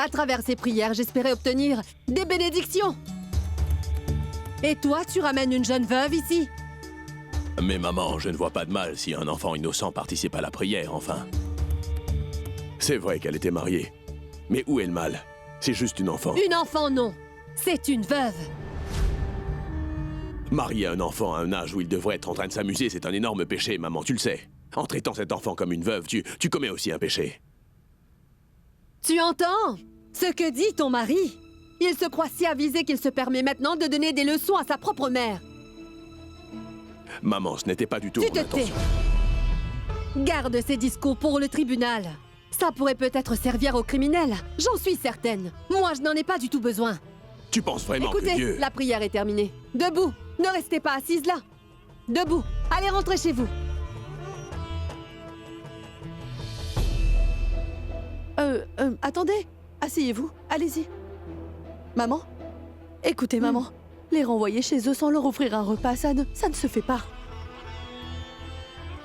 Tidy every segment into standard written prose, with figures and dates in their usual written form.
À travers ces prières, j'espérais obtenir des bénédictions. Et toi, tu ramènes une jeune veuve ici? Mais maman, je ne vois pas de mal si un enfant innocent participe à la prière, enfin. C'est vrai qu'elle était mariée. Mais où est le mal? C'est juste une enfant. Une enfant, non. C'est une veuve. Marier un enfant à un âge où il devrait être en train de s'amuser, c'est un énorme péché, maman, tu le sais. En traitant cet enfant comme une veuve, tu commets aussi un péché. Tu entends ce que dit ton mari? Il se croit si avisé qu'il se permet maintenant de donner des leçons à sa propre mère. Maman, ce n'était pas du tout Tu mon te intention. tais. Garde ces discours pour le tribunal. Ça pourrait peut-être servir aux criminels. J'en suis certaine. Moi, je n'en ai pas du tout besoin. Tu penses vraiment que Écoutez, Dieu... la prière est terminée. Debout. Ne restez pas assise là. Debout. Allez, rentrez chez vous. Attendez. Asseyez-vous. Allez-y. Maman? Écoutez, maman. Les renvoyer chez eux sans leur offrir un repas, ça ne se fait pas.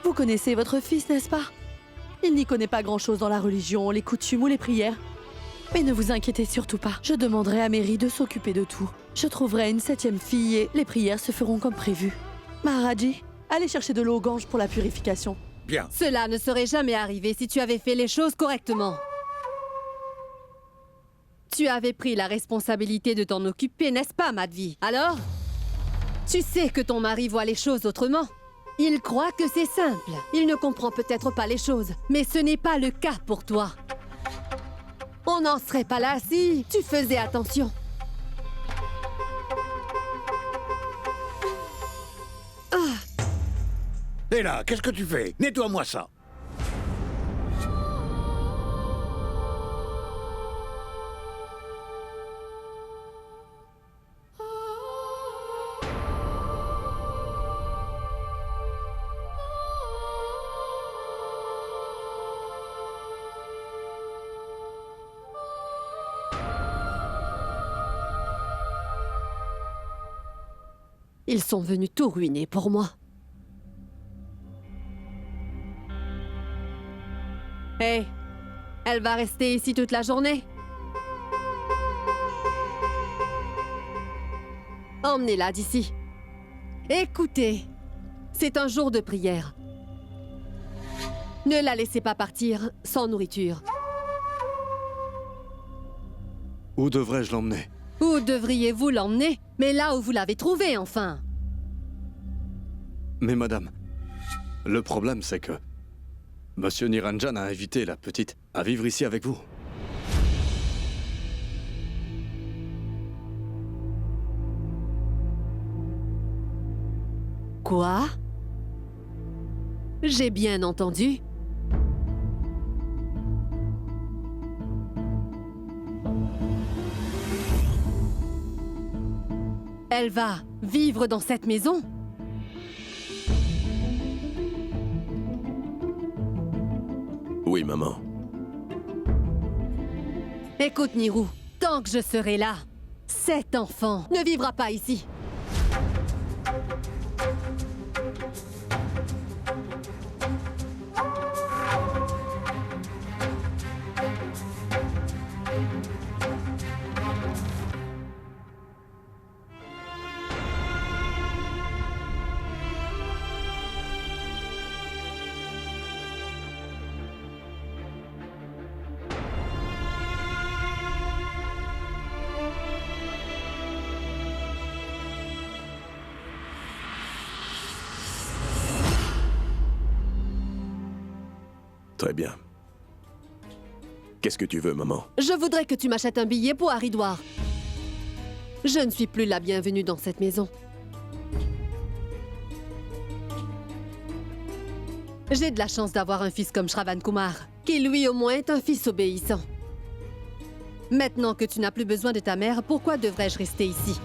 Vous connaissez votre fils, n'est-ce pas? Il n'y connaît pas grand-chose dans la religion, les coutumes ou les prières. Mais ne vous inquiétez surtout pas. Je demanderai à Mary de s'occuper de tout. Je trouverai une 7e fille et les prières se feront comme prévu. Maharaji, allez chercher de l'eau aux ganges pour la purification. Bien. Cela ne serait jamais arrivé si tu avais fait les choses correctement. Tu avais pris la responsabilité de t'en occuper, n'est-ce pas, Madhvi? Alors? Tu sais que ton mari voit les choses autrement. Il croit que c'est simple. Il ne comprend peut-être pas les choses, mais ce n'est pas le cas pour toi. On n'en serait pas là si tu faisais attention. Et là, qu'est-ce que tu fais? Nettoie-moi ça. Ils sont venus tout ruiner pour moi. Hé, elle va rester ici toute la journée? Emmenez-la d'ici. Écoutez, c'est un jour de prière. Ne la laissez pas partir sans nourriture. Où devrais-je l'emmener? Où devriez-vous l'emmener? Mais là où vous l'avez trouvée, enfin. Mais madame, le problème c'est que... Monsieur Niranjan a invité la petite à vivre ici avec vous. Quoi? J'ai bien entendu. Elle va vivre dans cette maison? Oui, maman. Écoute, Nirou, tant que je serai là, cet enfant ne vivra pas ici. Très bien. Qu'est-ce que tu veux, maman? Je voudrais que tu m'achètes un billet pour Haridwar. Je ne suis plus la bienvenue dans cette maison. J'ai de la chance d'avoir un fils comme Shravan Kumar, qui lui au moins est un fils obéissant. Maintenant que tu n'as plus besoin de ta mère, pourquoi devrais-je rester ici?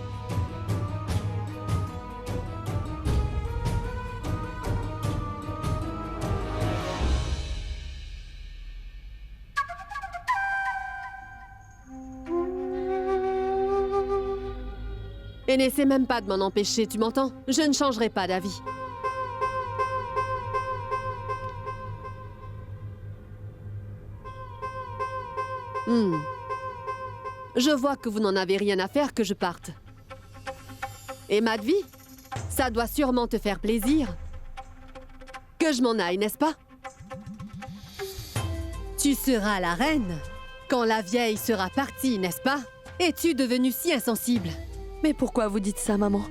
Et n'essaie même pas de m'en empêcher, tu m'entends? Je ne changerai pas d'avis. Je vois que vous n'en avez rien à faire que je parte. Et Madvi, ça doit sûrement te faire plaisir. Que je m'en aille, n'est-ce pas? Tu seras la reine quand la vieille sera partie, n'est-ce pas? Es-tu devenue si insensible? Mais pourquoi vous dites ça, maman?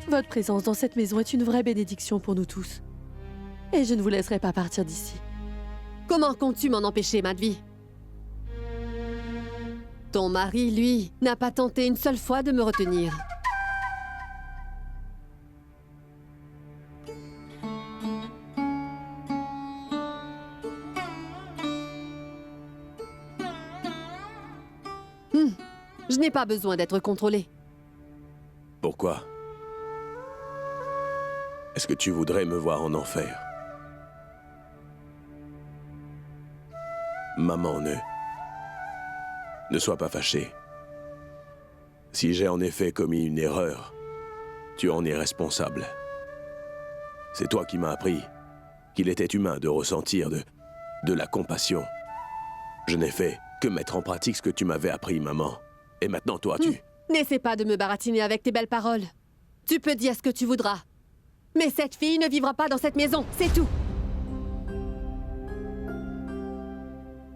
Votre présence dans cette maison est une vraie bénédiction pour nous tous. Et je ne vous laisserai pas partir d'ici. Comment comptes-tu m'en empêcher, Madvi? Ton mari, lui, n'a pas tenté une seule fois de me retenir. Je n'ai pas besoin d'être contrôlée. Pourquoi? Est-ce que tu voudrais me voir en enfer? Maman, ne sois pas fâchée. Si j'ai en effet commis une erreur, tu en es responsable. C'est toi qui m'as appris qu'il était humain de ressentir de la compassion. Je n'ai fait que mettre en pratique ce que tu m'avais appris, maman. Et maintenant, toi, tu... N'essaie pas de me baratiner avec tes belles paroles. Tu peux dire ce que tu voudras. Mais cette fille ne vivra pas dans cette maison, c'est tout.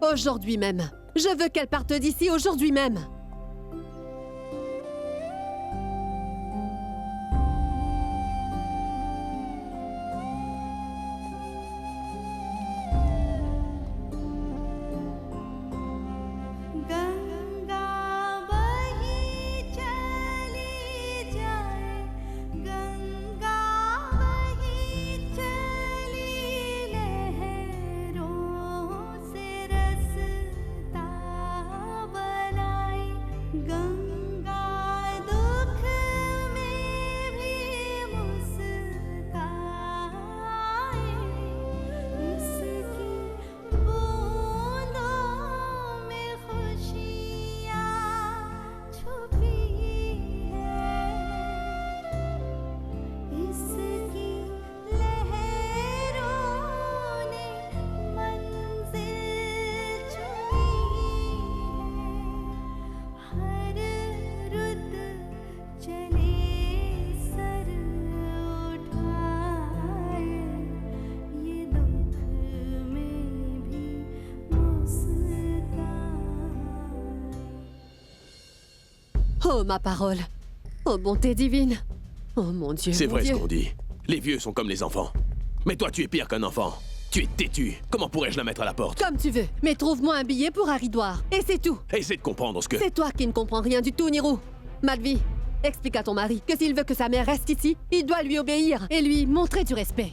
Aujourd'hui même. Je veux qu'elle parte d'ici aujourd'hui même. Oh, ma parole. Oh, bonté divine. Oh, mon Dieu, C'est mon vrai ce Dieu. qu'on dit. Les vieux sont comme les enfants. Mais toi, tu es pire qu'un enfant. Tu es têtu. Comment pourrais-je la mettre à la porte? Comme tu veux, mais trouve-moi un billet pour Haridwar. Et c'est tout. Essaie de comprendre ce que... C'est toi qui ne comprends rien du tout, Niro. Madvi, explique à ton mari que s'il veut que sa mère reste ici, il doit lui obéir et lui montrer du respect.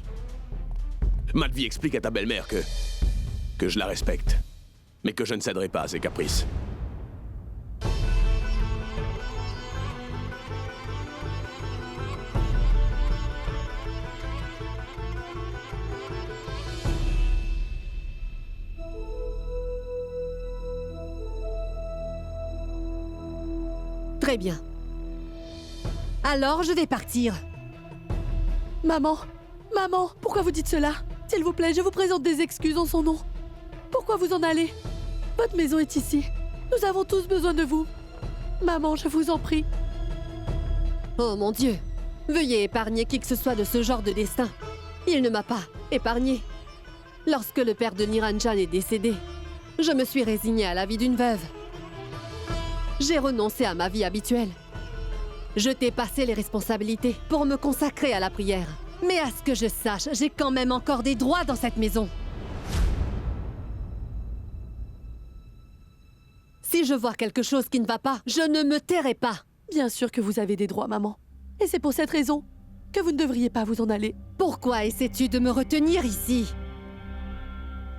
Madvi, explique à ta belle-mère que je la respecte. Mais que je ne céderai pas à ses caprices. Très bien. Alors, je vais partir. Maman, maman, pourquoi vous dites cela? S'il vous plaît, je vous présente des excuses en son nom. Pourquoi vous en allez? Votre maison est ici. Nous avons tous besoin de vous. Maman, je vous en prie. Oh mon Dieu. Veuillez épargner qui que ce soit de ce genre de destin. Il ne m'a pas épargné. Lorsque le père de Niranjan est décédé, je me suis résignée à la vie d'une veuve. J'ai renoncé à ma vie habituelle. Je t'ai passé les responsabilités pour me consacrer à la prière. Mais à ce que je sache, j'ai quand même encore des droits dans cette maison. Si je vois quelque chose qui ne va pas, je ne me tairai pas. Bien sûr que vous avez des droits, maman. Et c'est pour cette raison que vous ne devriez pas vous en aller. Pourquoi essaies-tu de me retenir ici?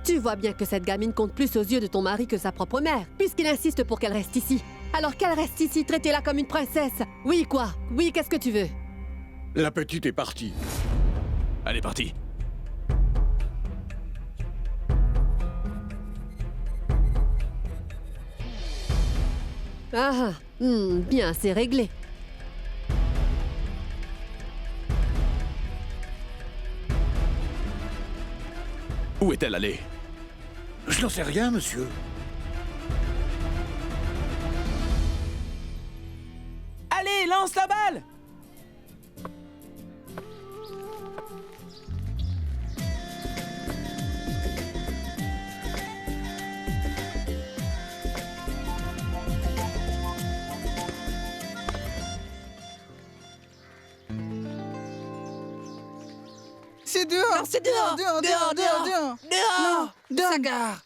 Tu vois bien que cette gamine compte plus aux yeux de ton mari que sa propre mère, puisqu'il insiste pour qu'elle reste ici. Alors qu'elle reste ici, traitez-la comme une princesse. Oui, quoi? Oui, qu'est-ce que tu veux? La petite est partie. Elle est partie. Ah, bien, c'est réglé. Où est-elle allée? Je n'en sais rien, monsieur. Lance la balle! C'est dehors. C'est dehors! Dehors. Dehors. Sagar!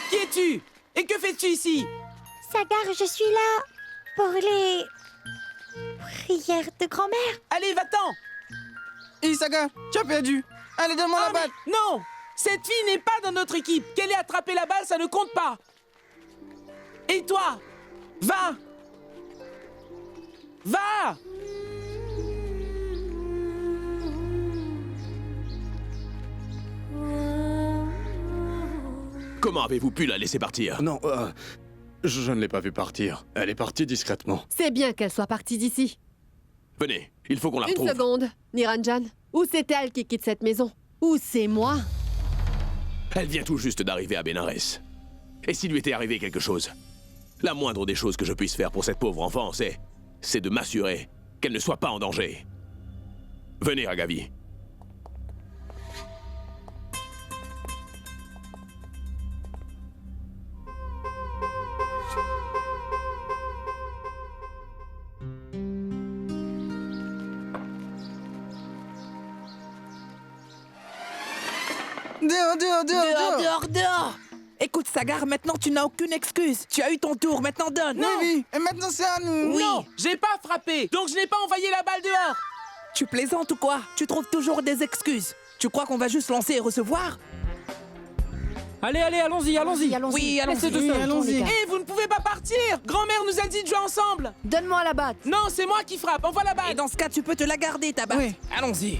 Qui es-tu? Et que fais-tu ici? Sagar, je suis là pour les prières de grand-mère. Allez, va-t'en! Isaga, tu as perdu. Allez, donne-moi la balle. mais non! Cette fille n'est pas dans notre équipe. Qu'elle ait attrapé la balle, ça ne compte pas. Et toi? Va! Va! Comment avez-vous pu la laisser partir? Non, je ne l'ai pas vue partir. Elle est partie discrètement. C'est bien qu'elle soit partie d'ici. Venez, il faut qu'on la Une retrouve. seconde, Niranjan. Ou c'est elle qui quitte cette maison, ou c'est moi. Elle vient tout juste d'arriver à Benares. Et s'il lui était arrivé quelque chose? La moindre des choses que je puisse faire pour cette pauvre enfant, c'est de m'assurer qu'elle ne soit pas en danger. Venez, Ragavi. Dehors. Écoute, Sagar, maintenant tu n'as aucune excuse. Tu as eu ton tour, maintenant donne. Oui. Et maintenant, c'est à nous. Non, j'ai pas frappé, donc je n'ai pas envoyé la balle dehors. Tu plaisantes ou quoi? Tu trouves toujours des excuses. Tu crois qu'on va juste lancer et recevoir? Allez, allons-y. Oui, allons-y. Allons-y. Eh, vous ne pouvez pas partir. Grand-mère nous a dit de jouer ensemble. Donne-moi la batte. Non, c'est moi qui frappe. Envoie la balle. Et dans ce cas, tu peux te la garder, ta batte. Oui. Allons-y.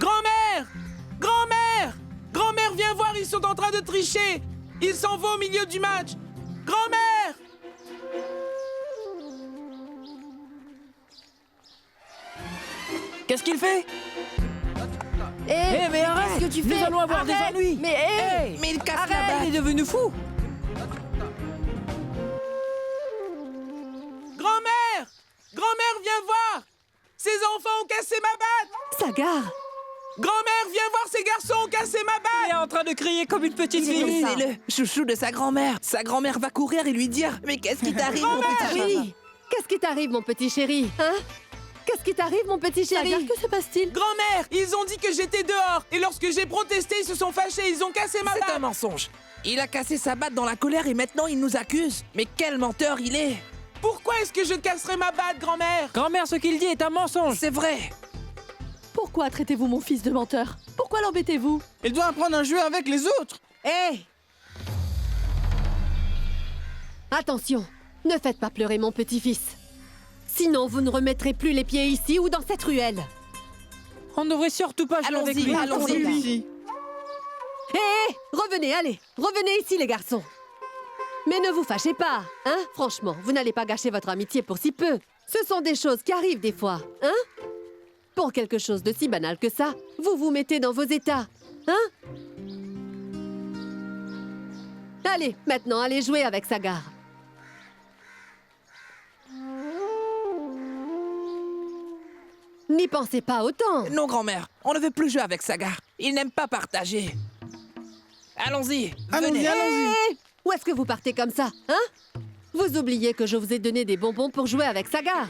Grand-mère! Grand-mère! Grand-mère, viens voir, ils sont en train de tricher. Ils s'en vont au milieu du match. Grand-mère! Qu'est-ce qu'il fait? Eh, mais arrête! qu'est-ce que tu fais? Nous allons avoir des Arrête. ennuis. Mais Mais il casse la arrête, balle. il est devenu fou. Grand-mère! Grand-mère, viens voir! Ces enfants ont cassé ma batte! Sagar, Grand-mère, viens voir, ces garçons ont cassé ma batte! Elle est en train de crier comme une petite fille. C'est le chouchou de sa grand-mère. Sa grand-mère va courir et lui dire: mais qu'est-ce qui t'arrive, mon petit chéri? oui. Qu'est-ce qui t'arrive, mon petit chéri? Hein? Qu'est-ce qui t'arrive, mon petit chéri? Sagar, que se passe-t-il? Grand-mère, ils ont dit que j'étais dehors. Et lorsque j'ai protesté, ils se sont fâchés. Ils ont cassé ma batte. C'est un mensonge. Il a cassé sa batte dans la colère et maintenant il nous accuse. Mais quel menteur il est! Pourquoi est-ce que je casserais ma batte, grand-mère? Grand-mère, ce qu'il dit est un mensonge. C'est vrai. Pourquoi traitez-vous mon fils de menteur? Pourquoi l'embêtez-vous? Il doit apprendre à jouer avec les autres. Hé! Attention, ne faites pas pleurer mon petit-fils. Sinon, vous ne remettrez plus les pieds ici ou dans cette ruelle. On ne devrait surtout pas jouer avec Allons-y, lui. allons-y. Hé! Revenez, allez! Revenez ici, les garçons! Mais ne vous fâchez pas, hein? Franchement, vous n'allez pas gâcher votre amitié pour si peu. Ce sont des choses qui arrivent des fois, hein? Pour quelque chose de si banal que ça, vous vous mettez dans vos états, hein? Allez, maintenant, allez jouer avec Sagar. N'y pensez pas autant. Non, grand-mère, on ne veut plus jouer avec Sagar. Il n'aime pas partager. Allons-y, venez. Hé! Où est-ce que vous partez comme ça, hein? Vous oubliez que je vous ai donné des bonbons pour jouer avec Sagar.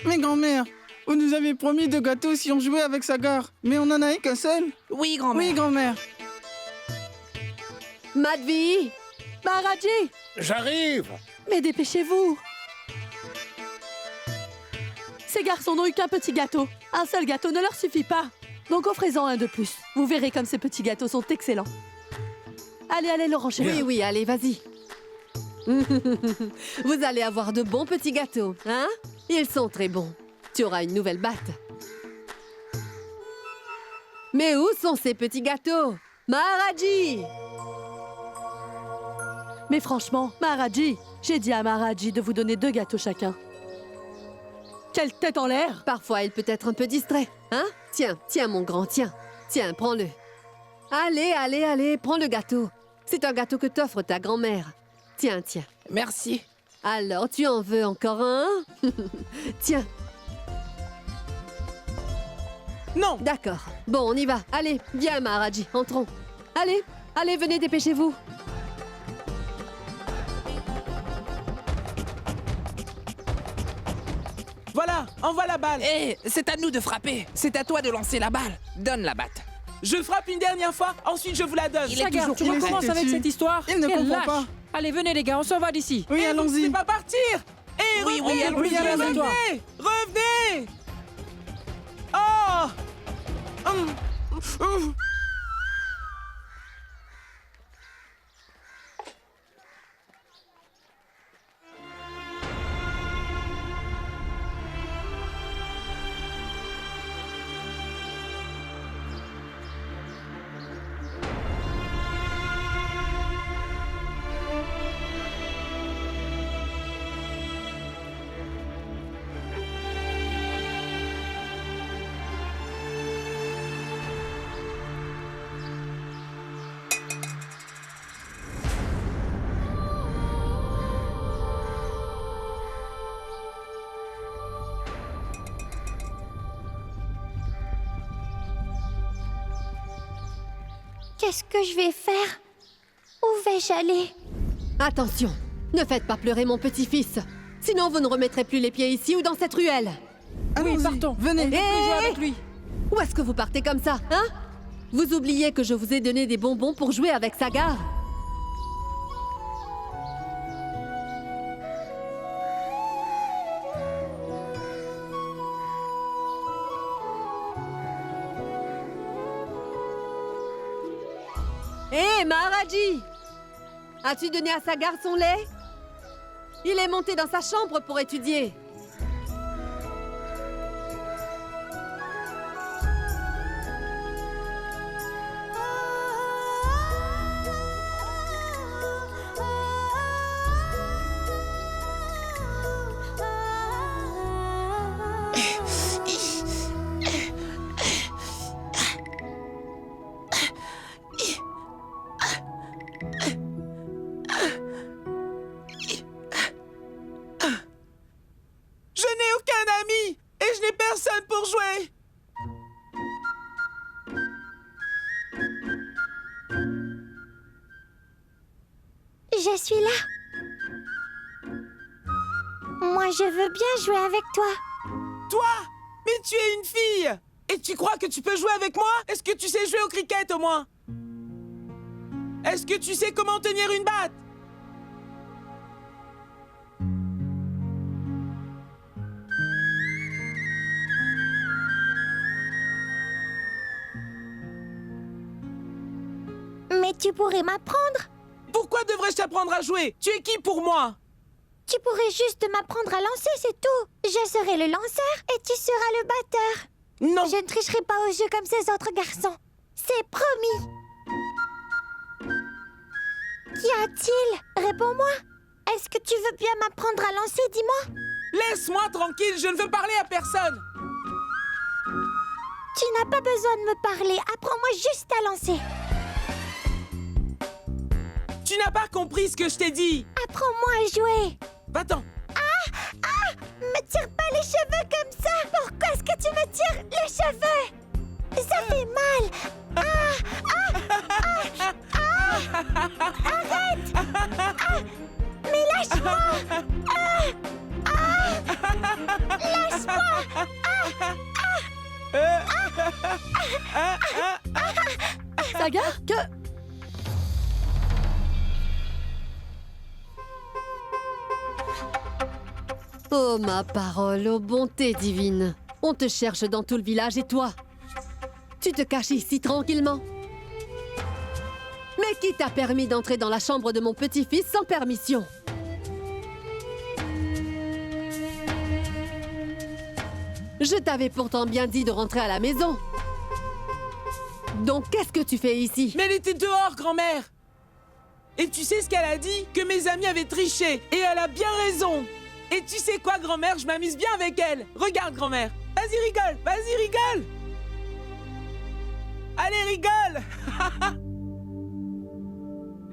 Mais grand-mère, vous nous avez promis de gâteaux si on jouait avec Sagar. Mais on n'en a eu qu'un seul. Oui, grand-mère. Oui, grand-mère. Madhvi! Maharaji! J'arrive. Mais dépêchez-vous! Ces garçons n'ont eu qu'un petit gâteau. Un seul gâteau ne leur suffit pas. Donc offrez-en un de plus. Vous verrez comme ces petits gâteaux sont excellents. Allez, Laurent chéri. Oui, allez, vas-y. Vous allez avoir de bons petits gâteaux, hein? Ils sont très bons. Tu auras une nouvelle batte. Mais où sont ces petits gâteaux? Maharaji! Mais franchement, Maharaji, j'ai dit à Maharaji de vous donner 2 gâteaux chacun. Quelle tête en l'air! Parfois, il peut être un peu distrait, Hein? Tiens, tiens, mon grand, tiens. Tiens, prends-le. Allez, allez, allez, prends le gâteau. C'est un gâteau que t'offre ta grand-mère. Tiens, tiens. Merci. Alors, tu en veux encore un? Tiens. Non. D'accord. Bon, on y va. Allez, viens, Maharaji, entrons. Allez, allez, venez, dépêchez-vous. Voilà, envoie la balle. Hé, c'est à nous de frapper. C'est à toi de lancer la balle. Donne la batte. Je frappe une dernière fois, ensuite je vous la donne. Sagar, tu il est recommences avec têtu. cette histoire? Il ne Quel comprend lâche. pas. Allez, venez les gars, on s'en va d'ici. Oui, Eh, vous ne allons-y. pouvez pas partir. Eh, Oui, revenez, allons-y, revenez, toi. revenez. Oh. Qu'est-ce que je vais faire? Où vais-je aller? Attention, ne faites pas pleurer mon petit-fils. Sinon, vous ne remettrez plus les pieds ici ou dans cette ruelle. Allons-y, partons. venez. On veut plus jouer avec lui. Où est-ce que vous partez comme ça, hein? Vous oubliez que je vous ai donné des bonbons pour jouer avec Sagar? Hé, Maharaji! As-tu donné à Sagar son lait? Il est monté dans sa chambre pour étudier. Je n'ai aucun ami et je n'ai personne pour jouer. Je suis là. Moi, je veux bien jouer avec toi. Toi? Mais tu es une fille. Et tu crois que tu peux jouer avec moi? Est-ce que tu sais jouer au cricket au moins? Est-ce que tu sais comment tenir une batte? Mais tu pourrais m'apprendre. Pourquoi devrais-je t'apprendre à jouer? Tu es qui pour moi? Tu pourrais juste m'apprendre à lancer, c'est tout. Je serai le lanceur et tu seras le batteur. Non. Je ne tricherai pas au jeu comme ces autres garçons. C'est promis. Qu'y a-t-il? Réponds-moi. Est-ce que tu veux bien m'apprendre à lancer, dis-moi? Laisse-moi tranquille, je ne veux parler à personne. Tu n'as pas besoin de me parler. Apprends-moi juste à lancer. Tu n'as pas compris ce que je t'ai dit. Apprends-moi à jouer. Va-t'en. Me tire pas les cheveux comme ça. Pourquoi est-ce que tu me tires les cheveux? Ça fait mal. Arrête. Mais lâche-moi. Lâche-moi. Sagar, que... Oh, ma parole, ô bonté divine. On te cherche dans tout le village et toi? Tu te caches ici tranquillement? Mais qui t'a permis d'entrer dans la chambre de mon petit-fils sans permission? Je t'avais pourtant bien dit de rentrer à la maison. Donc qu'est-ce que tu fais ici? Mais elle était dehors, grand-mère. Et tu sais ce qu'elle a dit? Que mes amis avaient triché. Et elle a bien raison. Et tu sais quoi, grand-mère? Je m'amuse bien avec elle. Regarde, grand-mère. Vas-y, rigole. Vas-y, rigole. Allez, rigole.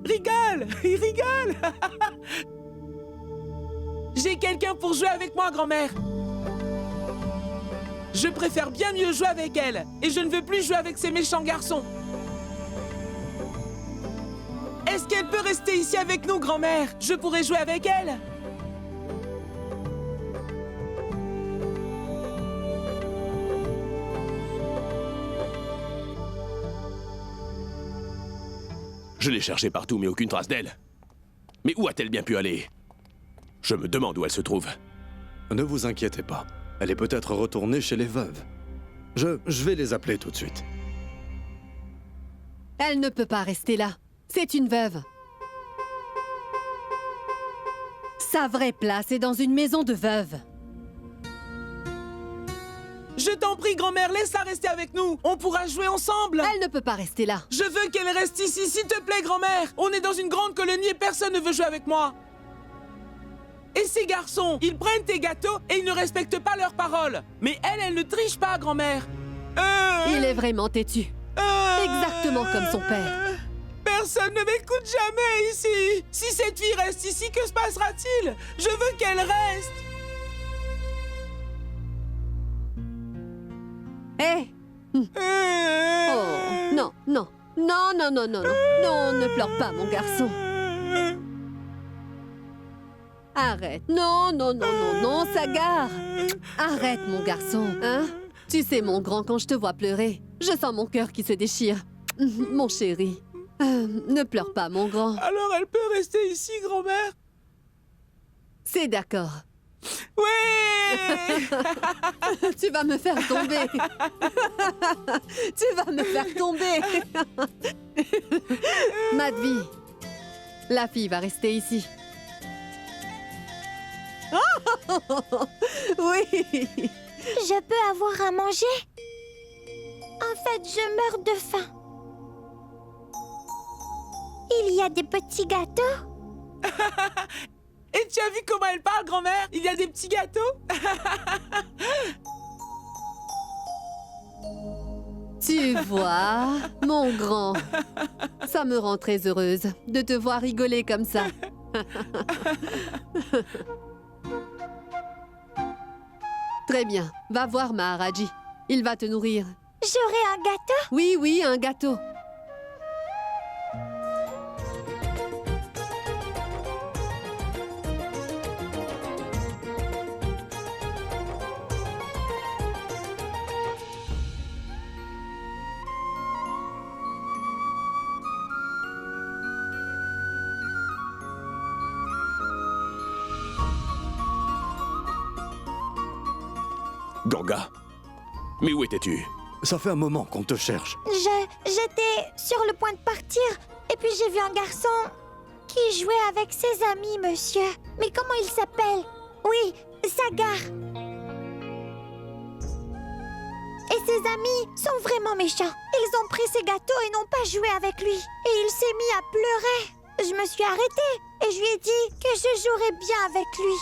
Rigole. Il rigole. J'ai quelqu'un pour jouer avec moi, grand-mère. Je préfère bien mieux jouer avec elle. Et je ne veux plus jouer avec ces méchants garçons. Est-ce qu'elle peut rester ici avec nous, grand-mère? Je pourrais jouer avec elle. Je l'ai cherchée partout, mais aucune trace d'elle. Mais où a-t-elle bien pu aller? Je me demande où elle se trouve. Ne vous inquiétez pas. Elle est peut-être retournée chez les veuves. Je vais les appeler tout de suite. Elle ne peut pas rester là. C'est une veuve. Sa vraie place est dans une maison de veuve. Je t'en prie, grand-mère, laisse-la rester avec nous. On pourra jouer ensemble. Elle ne peut pas rester là. Je veux qu'elle reste ici, s'il te plaît, grand-mère. On est dans une grande colonie et personne ne veut jouer avec moi. Et ces garçons, ils prennent tes gâteaux et ils ne respectent pas leurs paroles. Mais elle ne triche pas, grand-mère. Il est vraiment têtu. Exactement comme son père. Personne ne m'écoute jamais ici. Si cette fille reste ici, que se passera-t-il? Je veux qu'elle reste. Hé! Oh, non, non. Non, non, non, non, non. Non, ne pleure pas, mon garçon. Arrête. Non, non, non, non, non, Sagar. Arrête, mon garçon, hein? Tu sais, mon grand, quand je te vois pleurer, je sens mon cœur qui se déchire. Mon chéri. Ne pleure pas, mon grand. Alors elle peut rester ici, grand-mère? C'est d'accord. Oui. Tu vas me faire tomber. Tu vas me faire tomber. Madvi, la fille va rester ici. Oui. Je peux avoir à manger? En fait, je meurs de faim. Il y a des petits gâteaux? Et tu as vu comment elle parle, grand-mère? Il y a des petits gâteaux? Tu vois, mon grand, ça me rend très heureuse de te voir rigoler comme ça. Très bien, va voir Maharaji. Il va te nourrir. J'aurai un gâteau? Oui, oui, un gâteau. Ganga, mais où étais-tu? Ça fait un moment qu'on te cherche. J'étais sur le point de partir, et puis j'ai vu un garçon qui jouait avec ses amis, monsieur. Mais comment il s'appelle? Oui, Sagar. Et ses amis sont vraiment méchants. Ils ont pris ses gâteaux et n'ont pas joué avec lui. Et il s'est mis à pleurer. Je me suis arrêtée et je lui ai dit que je jouerais bien avec lui.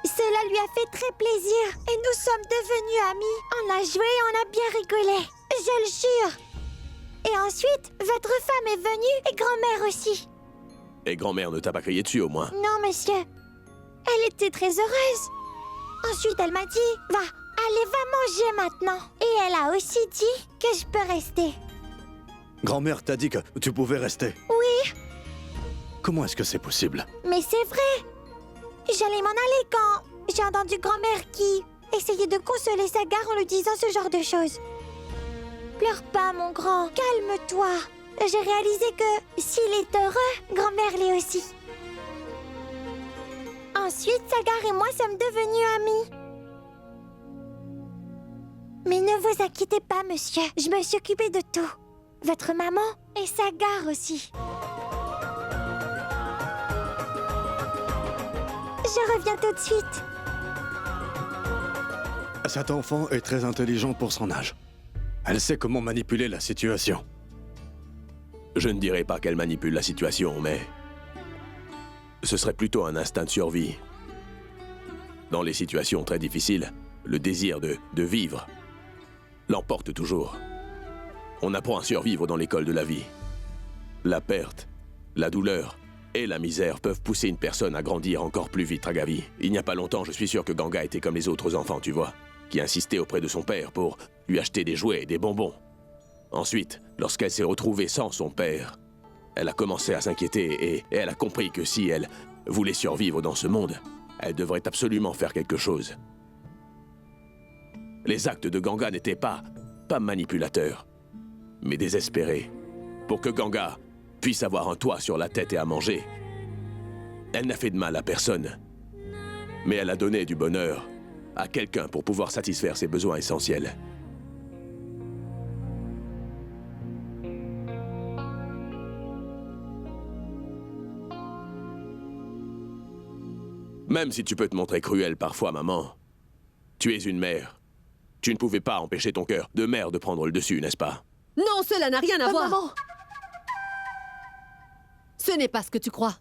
Cela lui a fait très plaisir et nous sommes devenus amis. On a joué et on a bien rigolé. Je le jure. Et ensuite, votre femme est venue et grand-mère aussi. Et grand-mère ne t'a pas crié dessus, au moins? Non, monsieur. Elle était très heureuse. Ensuite, elle m'a dit, va, allez, va manger maintenant. Et elle a aussi dit que je peux rester. Grand-mère t'a dit que tu pouvais rester. Oui. Comment est-ce que c'est possible? Mais c'est vrai. J'allais m'en aller quand j'ai entendu grand-mère qui essayait de consoler Sagar en lui disant ce genre de choses. Pleure pas, mon grand. Calme-toi. J'ai réalisé que s'il est heureux, grand-mère l'est aussi. Ensuite, Sagar et moi sommes devenus amis. Mais ne vous inquiétez pas, monsieur. Je me suis occupée de tout. Votre maman et Sagar aussi. Je reviens tout de suite. Cet enfant est très intelligent pour son âge. Elle sait comment manipuler la situation. Je ne dirais pas qu'elle manipule la situation, mais... ce serait plutôt un instinct de survie. Dans les situations très difficiles, le désir de vivre l'emporte toujours. On apprend à survivre dans l'école de la vie. La perte, la douleur et la misère peuvent pousser une personne à grandir encore plus vite, Ragavi. Il n'y a pas longtemps, je suis sûr que Ganga était comme les autres enfants, tu vois, qui insistait auprès de son père pour lui acheter des jouets et des bonbons. Ensuite, lorsqu'elle s'est retrouvée sans son père, elle a commencé à s'inquiéter et elle a compris que si elle voulait survivre dans ce monde, elle devrait absolument faire quelque chose. Les actes de Ganga n'étaient pas manipulateurs, mais désespérés. Pour que Ganga puisse avoir un toit sur la tête et à manger, elle n'a fait de mal à personne. Mais elle a donné du bonheur à quelqu'un pour pouvoir satisfaire ses besoins essentiels. Même si tu peux te montrer cruel parfois, maman, tu es une mère. Tu ne pouvais pas empêcher ton cœur de mère de prendre le dessus, n'est-ce pas? Non, cela n'a rien à voir. Maman! Ce n'est pas ce que tu crois.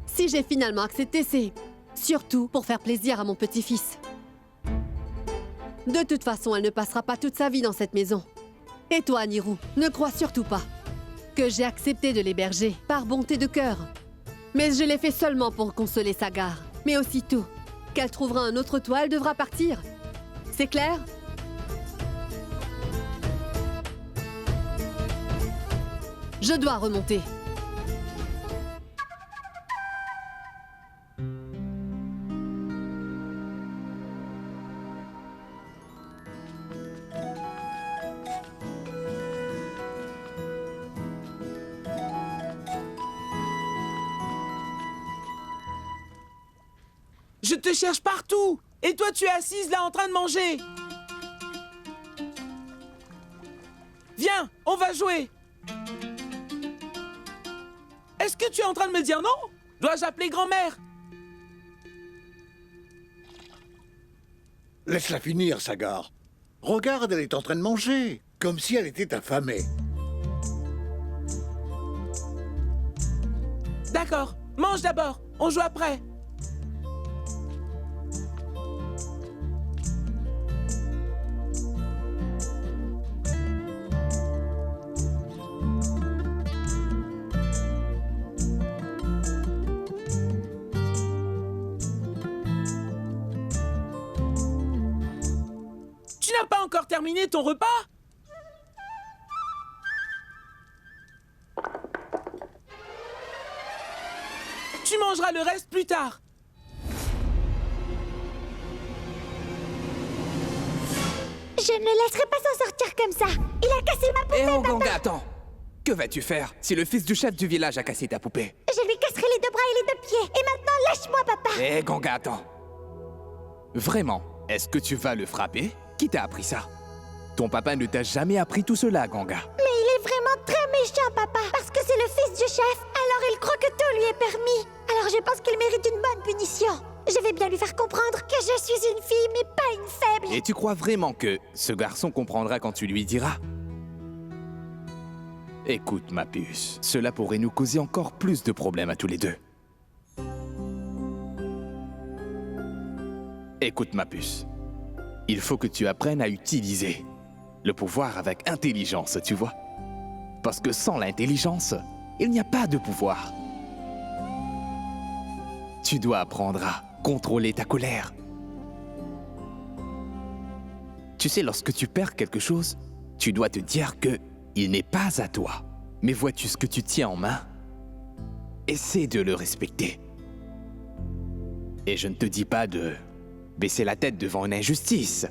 Si j'ai finalement accepté, c'est surtout pour faire plaisir à mon petit-fils. De toute façon, elle ne passera pas toute sa vie dans cette maison. Et toi, Nirou, ne crois surtout pas que j'ai accepté de l'héberger par bonté de cœur. Mais je l'ai fait seulement pour consoler Sagar. Mais aussitôt qu'elle trouvera un autre toit, elle devra partir. C'est clair? Je dois remonter. Je te cherche partout! Et toi, tu es assise là en train de manger! Viens, on va jouer! Est-ce que tu es en train de me dire non? Dois-je appeler grand-mère? Laisse-la finir, Sagar. Regarde, elle est en train de manger, comme si elle était affamée. D'accord, mange d'abord, on joue après. Tu n'as pas encore terminé ton repas? Tu mangeras le reste plus tard. Je ne le laisserai pas s'en sortir comme ça. Il a cassé ma poupée, Eh oh, papa. Ganga, attends. Que vas-tu faire si le fils du chef du village a cassé ta poupée? Je lui casserai les 2 bras et les 2 pieds. Et maintenant, lâche-moi, papa. Eh, Ganga, attends. Vraiment, est-ce que tu vas le frapper? Qui t'a appris ça? Ton papa ne t'a jamais appris tout cela, Ganga. Mais il est vraiment très méchant, papa. Parce que c'est le fils du chef. Alors il croit que tout lui est permis. Alors je pense qu'il mérite une bonne punition. Je vais bien lui faire comprendre que je suis une fille, mais pas une faible. Et tu crois vraiment que ce garçon comprendra quand tu lui diras? Écoute, ma puce, cela pourrait nous causer encore plus de problèmes à tous les deux. Écoute, ma puce, il faut que tu apprennes à utiliser le pouvoir avec intelligence, tu vois? Parce que sans l'intelligence, il n'y a pas de pouvoir. Tu dois apprendre à contrôler ta colère. Tu sais, lorsque tu perds quelque chose, tu dois te dire que il n'est pas à toi. Mais vois-tu ce que tu tiens en main? Essaie de le respecter. Et je ne te dis pas de baisser la tête devant une injustice.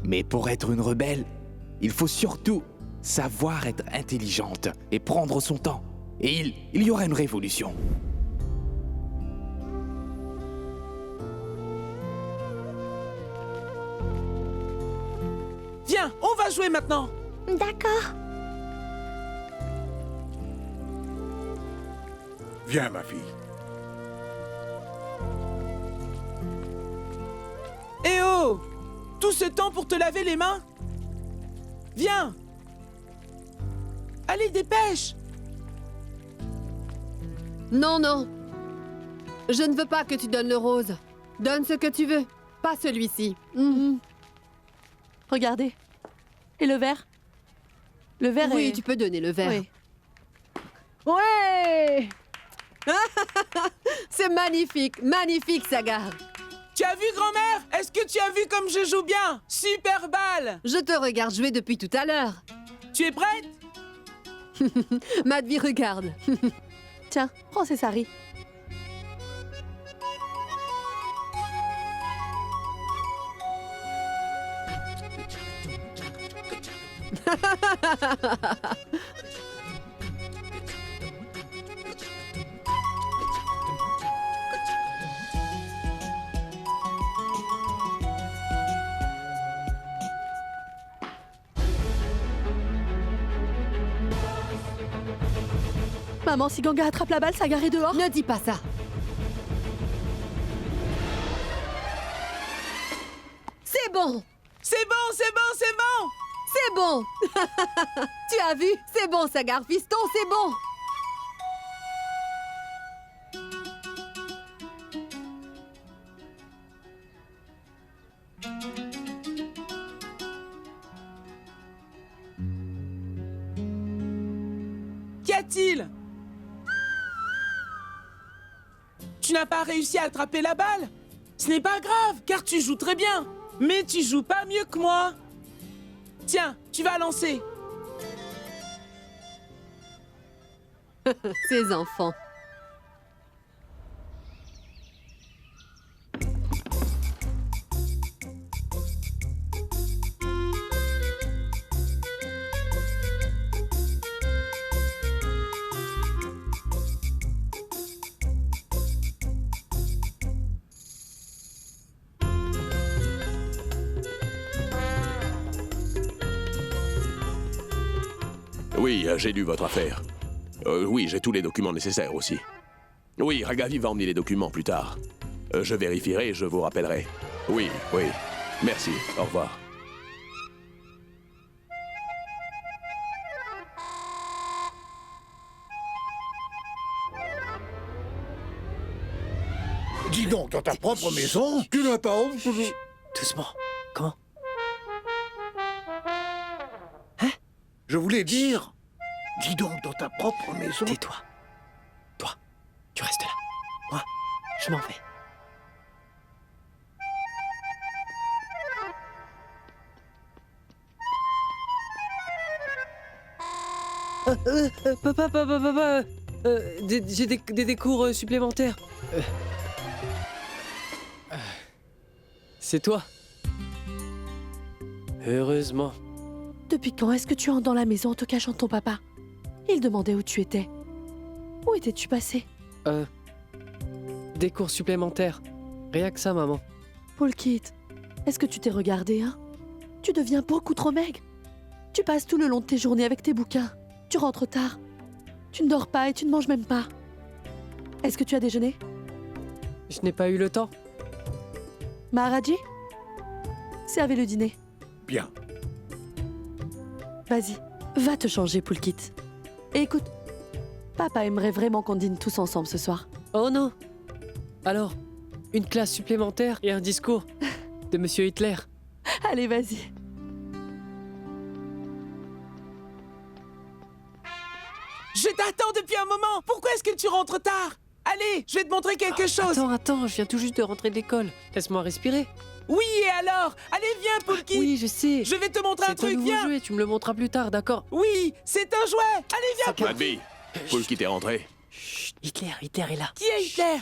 Mais pour être une rebelle, il faut surtout savoir être intelligente et prendre son temps. Et il y aura une révolution. Viens, on va jouer maintenant. D'accord. Viens, ma fille. Eh oh! Tout ce temps pour te laver les mains? Viens! Allez, dépêche! Non, non. Je ne veux pas que tu donnes le rose. Donne ce que tu veux, pas celui-ci. Regardez. Et le verre? Le verre Oui, est... tu peux donner le verre. Oui. Ouais. C'est magnifique, magnifique, Sagar. Tu as vu, grand-mère? Est-ce que tu as vu comme je joue bien? Super balle! Je te regarde jouer depuis tout à l'heure. Tu es prête? Madvi, regarde. Tiens, prends ces saris. Maman, si Ganga attrape la balle, Sagar est dehors. Ne dis pas ça. C'est bon, C'est bon, c'est bon, c'est bon! c'est bon. Tu as vu? C'est bon, Sagar, fiston, c'est bon. Qu'y a-t-il? Tu n'as pas réussi à attraper la balle? Ce n'est pas grave, car tu joues très bien. Mais tu joues pas mieux que moi. Tiens, tu vas lancer. Ces enfants. Oui, j'ai lu votre affaire. Oui, j'ai tous les documents nécessaires aussi. Oui, Ragavi va emmener les documents plus tard. Je vérifierai et je vous rappellerai. Oui, oui. Merci, au revoir. Dis donc, dans ta propre maison, tu n'as pas honte? Doucement. Comment? Je voulais dire, dis donc, dans ta propre maison... Tais-toi. Toi, tu restes là. Moi, je m'en vais. Papa. J'ai des cours supplémentaires. C'est toi. Heureusement. Depuis quand est-ce que tu entres dans la maison en te cachant de ton papa? Il demandait où tu étais. Où étais-tu passé? Des cours supplémentaires. Rien que ça, maman. Poulkit, est-ce que tu t'es regardé, hein? Tu deviens beaucoup trop maigre. Tu passes tout le long de tes journées avec tes bouquins. Tu rentres tard. Tu ne dors pas et tu ne manges même pas. Est-ce que tu as déjeuné? Je n'ai pas eu le temps. Maharaji? Servez le dîner. Bien. Vas-y, va te changer, Poulkit. Et écoute, papa aimerait vraiment qu'on dîne tous ensemble ce soir. Oh non. Alors, une classe supplémentaire et un discours de Monsieur Hitler. Allez, vas-y. Je t'attends depuis un moment. Pourquoi est-ce que tu rentres tard? Allez, je vais te montrer quelque chose. Attends, je viens tout juste de rentrer de l'école. Laisse-moi respirer. Oui, et alors? Allez, viens, Poulkit. Oui, je sais. Je vais te montrer un C'est un truc, nouveau viens. jouet, tu me le montreras plus tard, d'accord? Oui, c'est un jouet. Allez, viens, Poulkit. Madvi, Poulkit est rentré. Chut, Hitler est là. Qui est Hitler?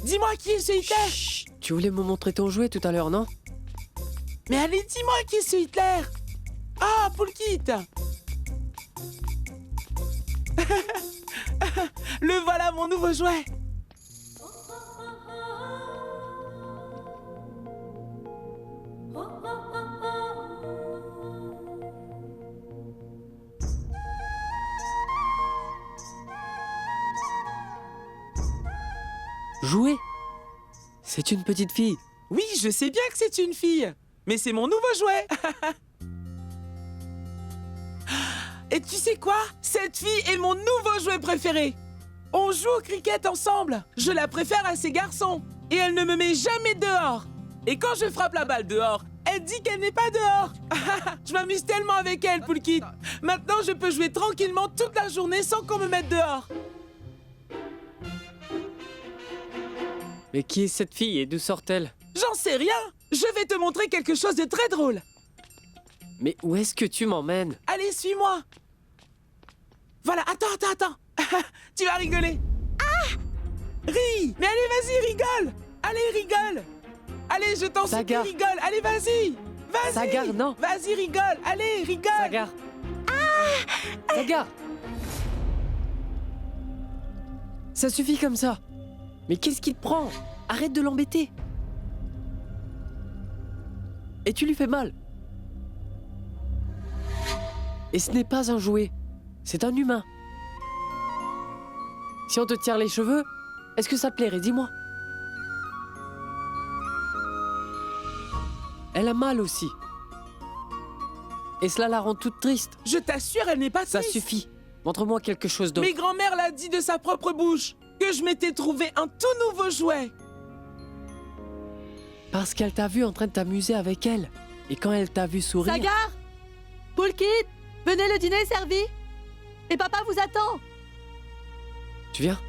Dis-moi qui est ce Hitler? Chut, tu voulais me montrer ton jouet tout à l'heure, non? Mais allez, dis-moi qui est ce Hitler? Ah, Poulkit. Le voilà, mon nouveau jouet. Jouet? C'est une petite fille. Oui, je sais bien que c'est une fille. Mais c'est mon nouveau jouet. Et tu sais quoi? Cette fille est mon nouveau jouet préféré. On joue au cricket ensemble. Je la préfère à ces garçons. Et elle ne me met jamais dehors. Et quand je frappe la balle dehors, Elle dit qu'elle n'est pas dehors. Je m'amuse tellement avec elle, Poulkit. Maintenant, je peux jouer tranquillement toute la journée sans qu'on me mette dehors. Mais qui est cette fille et d'où sort-elle? J'en sais rien. Je vais te montrer quelque chose de très drôle. Mais où est-ce que tu m'emmènes? Allez, suis-moi. Voilà, attends. Tu vas rigoler. Ah! Ris. Mais allez, vas-y, rigole. Allez, rigole. Allez, je t'en supplie, Sagar. rigole. Allez, vas-y. Vas-y. Sagar, non. Vas-y, rigole. Allez, rigole. Sagar. Sagar. Ça suffit comme ça. Mais qu'est-ce qui te prend? Arrête de l'embêter. Et tu lui fais mal. Et ce n'est pas un jouet. C'est un humain. Si on te tire les cheveux, est-ce que ça te plairait? Dis-moi. Elle a mal aussi. Et cela la rend toute triste. Je t'assure, elle n'est pas Ça triste. suffit. Montre-moi quelque chose d'autre. Mais grand-mère l'a dit de sa propre bouche que je m'étais trouvé un tout nouveau jouet. Parce qu'elle t'a vu en train de t'amuser avec elle. Et quand elle t'a vu sourire... Sagar! Poulkit! Venez, le dîner est servi! Et papa vous attend! Tu viens?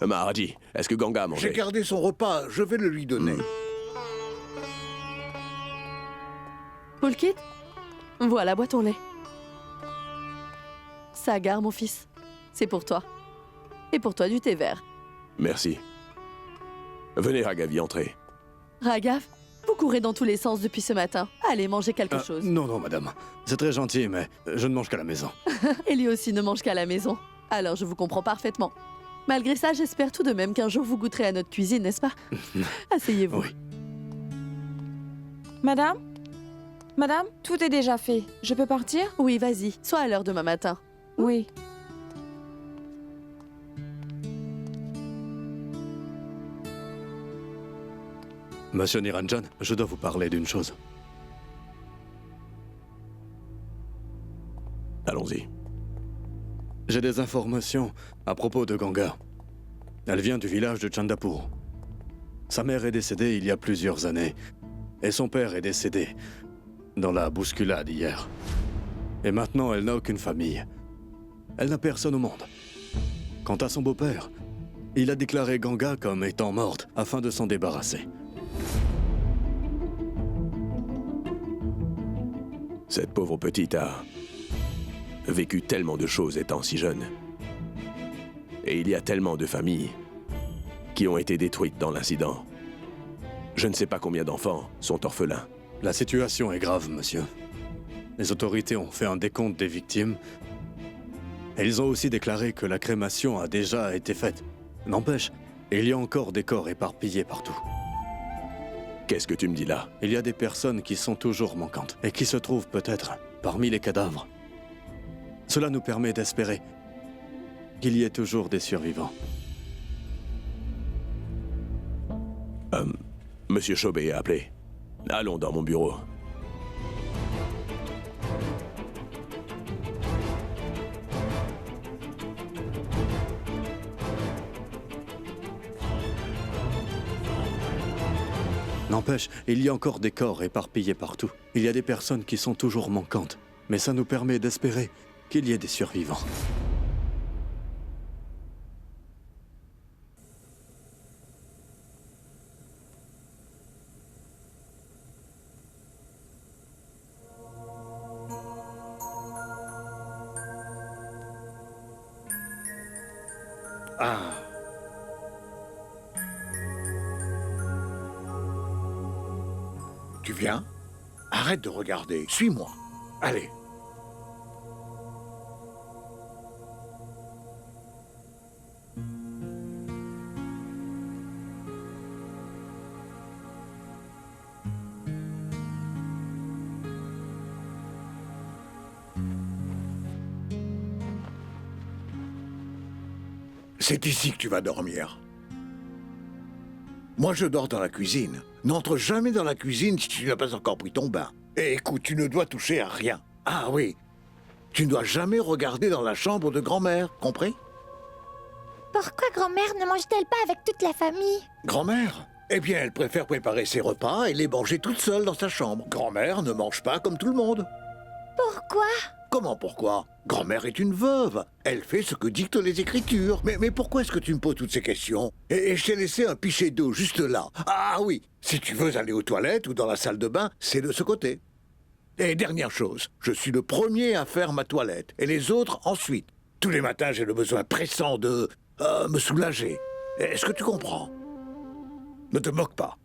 Maharaji, est-ce que Ganga a J'ai mangé? gardé son repas, je vais le lui donner. Poulkit? Voilà, bois ton lait. Sagar, mon fils, c'est pour toi. Et pour toi du thé vert. Merci. Venez, Ragavi, entrez. Raghav, vous courez dans tous les sens depuis ce matin. Allez, mangez quelque chose. Non, madame. C'est très gentil, mais je ne mange qu'à la maison. Et lui aussi ne mange qu'à la maison. Alors je vous comprends parfaitement. Malgré ça, j'espère tout de même qu'un jour vous goûterez à notre cuisine, n'est-ce pas? Asseyez-vous. Oui. Madame? Madame, tout est déjà fait. Je peux partir? Oui, vas-y. Sois à l'heure demain matin. Oui. Monsieur Niranjan, je dois vous parler d'une chose. Allons-y. J'ai des informations à propos de Ganga. Elle vient du village de Chandapur. Sa mère est décédée il y a plusieurs années. Et son père est décédé dans la bousculade hier. Et maintenant, elle n'a aucune famille. Elle n'a personne au monde. Quant à son beau-père, il a déclaré Ganga comme étant morte afin de s'en débarrasser. Cette pauvre petite a vécu tellement de choses étant si jeune. Et il y a tellement de familles qui ont été détruites dans l'incident. Je ne sais pas combien d'enfants sont orphelins. La situation est grave, monsieur. Les autorités ont fait un décompte des victimes. Et ils ont aussi déclaré que la crémation a déjà été faite. N'empêche, il y a encore des corps éparpillés partout. Qu'est-ce que tu me dis là? Il y a des personnes qui sont toujours manquantes et qui se trouvent peut-être parmi les cadavres. Cela nous permet d'espérer qu'il y ait toujours des survivants. Monsieur Chobé a appelé. Allons dans mon bureau. N'empêche, il y a encore des corps éparpillés partout. Il y a des personnes qui sont toujours manquantes. Mais ça nous permet d'espérer qu'il y ait des survivants. Ah. Tu viens? Arrête de regarder. Suis-moi. Allez. C'est ici que tu vas dormir. Moi, je dors dans la cuisine. N'entre jamais dans la cuisine si tu n'as pas encore pris ton bain. Et écoute, tu ne dois toucher à rien. Ah oui, tu ne dois jamais regarder dans la chambre de grand-mère, compris? Pourquoi grand-mère ne mange-t-elle pas avec toute la famille? Grand-mère? Eh bien, elle préfère préparer ses repas et les manger toute seule dans sa chambre. Grand-mère ne mange pas comme tout le monde. Pourquoi? Comment pourquoi? Grand-mère est une veuve. Elle fait ce que dictent les Écritures. Mais pourquoi est-ce que tu me poses toutes ces questions? Et je t'ai laissé un pichet d'eau juste là. Ah oui, si tu veux aller aux toilettes ou dans la salle de bain, c'est de ce côté. Et dernière chose, je suis le premier à faire ma toilette, et les autres ensuite. Tous les matins, j'ai le besoin pressant de me soulager. Est-ce que tu comprends? Ne te moque pas.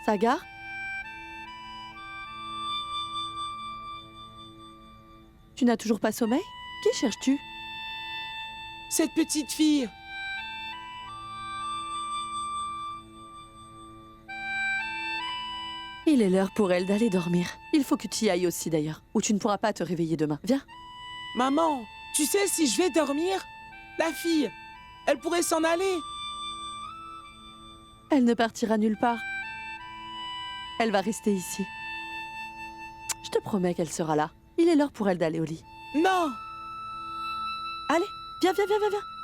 Sagar? Tu n'as toujours pas sommeil? Qui cherches-tu? Cette petite fille. Il est l'heure pour elle d'aller dormir. Il faut que tu y ailles aussi d'ailleurs, ou tu ne pourras pas te réveiller demain. Viens. Maman, tu sais, si je vais dormir, la fille, elle pourrait s'en aller. Elle ne partira nulle part. Elle va rester ici. Je te promets qu'elle sera là. Il est l'heure pour elle d'aller au lit. Non! Allez, viens, viens, viens, viens, viens.